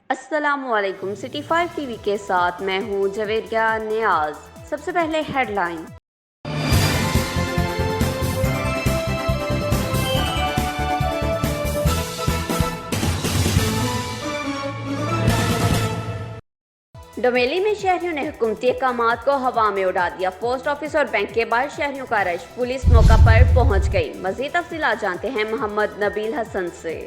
السلام علیکم۔ City 5 T V کے ساتھ میں ہوں جویریہ نیاز۔ سب سے پہلے ہیڈ لائن۔ ڈومیلی میں شہریوں نے حکومتی احکامات کو ہوا میں اڑا دیا۔ پوسٹ آفس اور بینک کے باہر شہریوں کا رش، پولیس موقع پر پہنچ گئی۔ مزید تفصیلات جانتے ہیں محمد نبیل حسن سے۔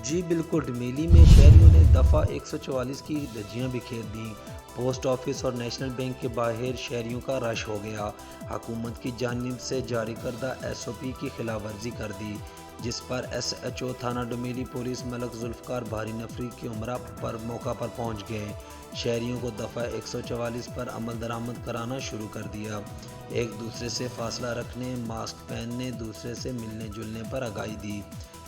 جی بالکل، ڈومیلی میں شہریوں نے دفعہ 144 کی دھجیاں بکھیر دیں۔ پوسٹ آفس اور نیشنل بینک کے باہر شہریوں کا رش ہو گیا۔ حکومت کی جانب سے جاری کردہ ایس او پی کی خلاف ورزی کر دی، جس پر ایس ایچ او تھانہ ڈومیلی پولیس ملک ذوالفقار بھاری نفری کی عمرہ پر موقع پر پہنچ گئے۔ شہریوں کو دفعہ 144 پر عمل درآمد کرانا شروع کر دیا۔ ایک دوسرے سے فاصلہ رکھنے، ماسک پہننے، دوسرے سے ملنے جلنے پر آگاہی دی۔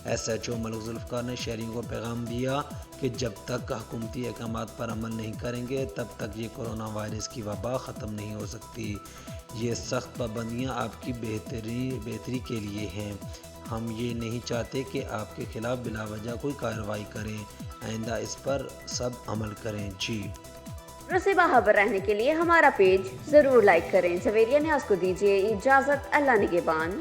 ایس ایچ او ملک ذوالفقار نے شہریوں کو پیغام دیا کہ جب تک حکومتی احکامات پر عمل نہیں کریں گے تب تک یہ کورونا وائرس کی وبا ختم نہیں ہو سکتی۔ یہ سخت پابندیاں آپ کی بہتری کے لیے ہیں۔ ہم یہ نہیں چاہتے کہ آپ کے خلاف بلا وجہ کوئی کارروائی کریں۔ آئندہ اس پر سب عمل کریں۔ جی خبروں سے باخبر رہنے کے لیے ہمارا پیج ضرور لائک کریں۔ جویریہ نیاز کو دیجیے اجازت۔ اللہ نگہبان۔